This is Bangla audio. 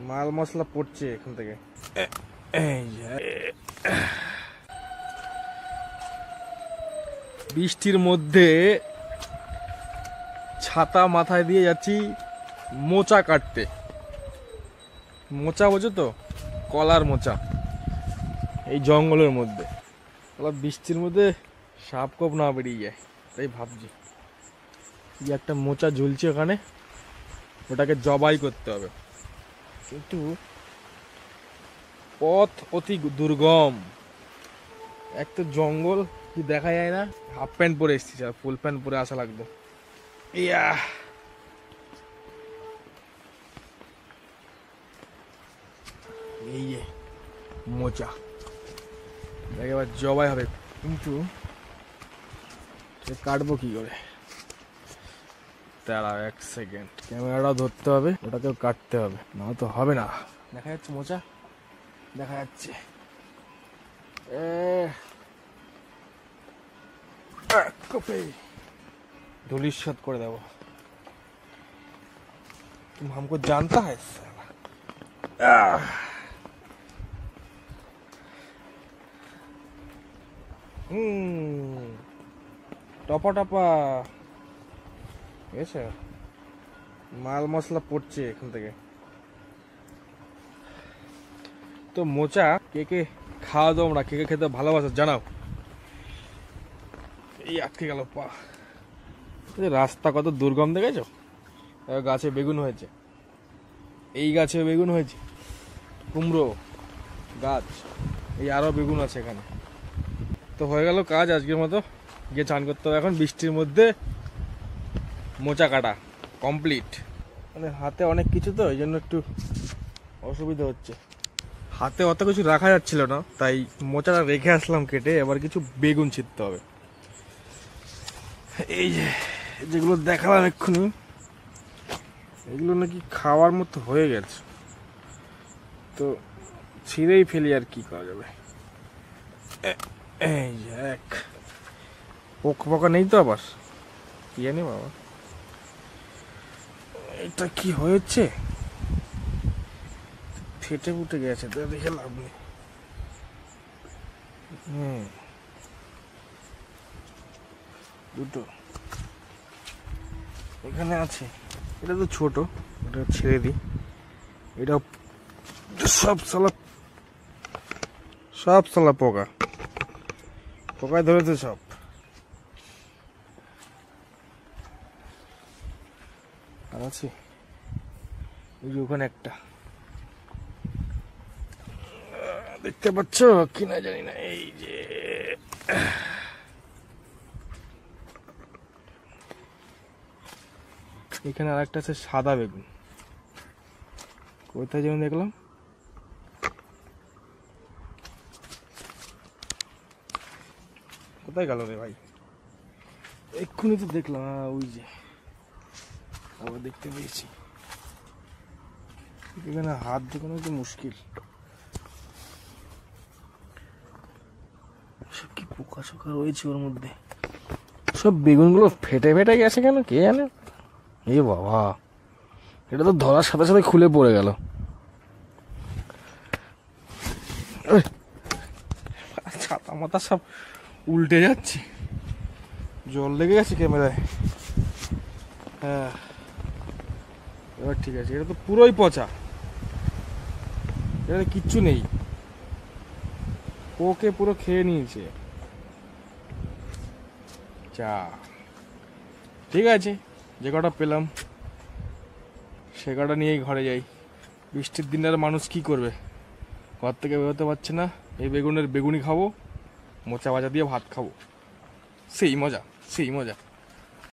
মাল মশলা পড়ছে এখান থেকে। বৃষ্টির মধ্যে ছাতা মাথায় দিয়ে যাচ্ছি মোচা কাটতে। মোচা বোঝো তো, কলার মোচা, এই জঙ্গলের মধ্যে। বৃষ্টির মধ্যে সাপ কোপ না বেরিয়ে যায়, তাই ভাবছি একটা মোচা ঝুলছে ওখানে, ওটাকে জবাই করতে হবে। কিন্তু পথ অতি দুর্গম, এক তো জঙ্গল, কি দেখা যায় না। হাফ প্যান্ট পরে এসেছি, আর ফুল প্যান্ট পরে আসা লাগবে। ইয়া এই যে মোচা, এবার জবাই হবে। কিন্তু কাটবো কি করে? দাঁড়াও এক সেকেন্ড, ক্যামেরাটাও ধরতে হবে, ওটাকেও কাটতে হবে, না তো হবে না। দেখা যাচ্ছে মোচা, দেখা যাচ্ছে। ধুলিস্বাদ করে দেবো। तुम हमको जानता है? টপা টপা এসে মাল মশলা পড়ছে এখান থেকে। তো মোচা কে কে খাওয়া তোমরা, কে কে খেতে ভালোবাসো জানাও। এই আটকে গেল পা। রাস্তা কত দুর্গম দেখেছো? গাছে বেগুন হয়েছে, এই গাছে বেগুন হয়েছে, কুমড়ো গাছ, এই আরো বেগুন আছে এখানে। তো হয়ে গেল কাজ আজকের মতো, গিয়ে চান করতে হবে এখন। বৃষ্টির মধ্যে মোচা কাটা কমপ্লিট। মানে হাতে অনেক কিছু তো, এই জন্য একটু অসুবিধা হচ্ছে। হাতে অত কিছু রাখা যাচ্ছিল না, তাই মোচাটা রেখে আসলাম কেটে। এবার কিছু বেগুন ছিঁড়তে হবে। এই যে যেগুলো দেখালাম এক্ষুনি, এগুলো নাকি খাওয়ার মতো হয়ে গেছে, তো ছিঁড়েই ফেলি, আর কি করা যাবে। এই যে এক পোকা পোকা নেই তো, আবার কি জানি বাবা, এটা কি হয়েছে? ফেটে ফুটে গেছে, তো দেখে লাভ নেই। দুটো এখানে আছে, এটা তো ছোট, এটা ছেড়ে দিই। এটা সব সালা পোকা, পোকায় ধরেছে সব। আর আছে ওই যে ওখানে একটা, দেখতে পাচ্ছ কিনা জানি না। এই যে এখানে আর একটা আছে সাদা বেগুন, কোথায় যেন দেখলাম। কোথায় গেল রে ভাই? এক্ষুনি তো দেখলাম, ওই যে আবার দেখতে পেয়েছি। এখানে হাত দেখানো তো মুশকিল। সব কি পোকা শোকা রয়েছে ওর মধ্যে। সব বেগুনগুলো ফেটে ফেটে গেছে কেন কে জানে। এ বাবা, এটা তো ধরার সাথে সাথে খুলে পড়ে গেল। ছাতা মাথা সব উল্টে যাচ্ছে, জল লেগে গেছে ক্যামেরায়। হ্যাঁ এবার ঠিক আছে। এটা তো পুরোই পচা, এটা কিচ্ছু নেই, পোকে পুরো খেয়ে নিয়েছে। চা ঠিক আছে, যে কটা পেলাম সে কটা নিয়েই ঘরে যাই। বৃষ্টির দিনে আর মানুষ কি করবে, ঘর থেকে বেরোতে পারছে না। এই বেগুনের বেগুনি খাবো, মোচা ভাজা দিয়ে ভাত খাবো, সেই মজা সেই মজা।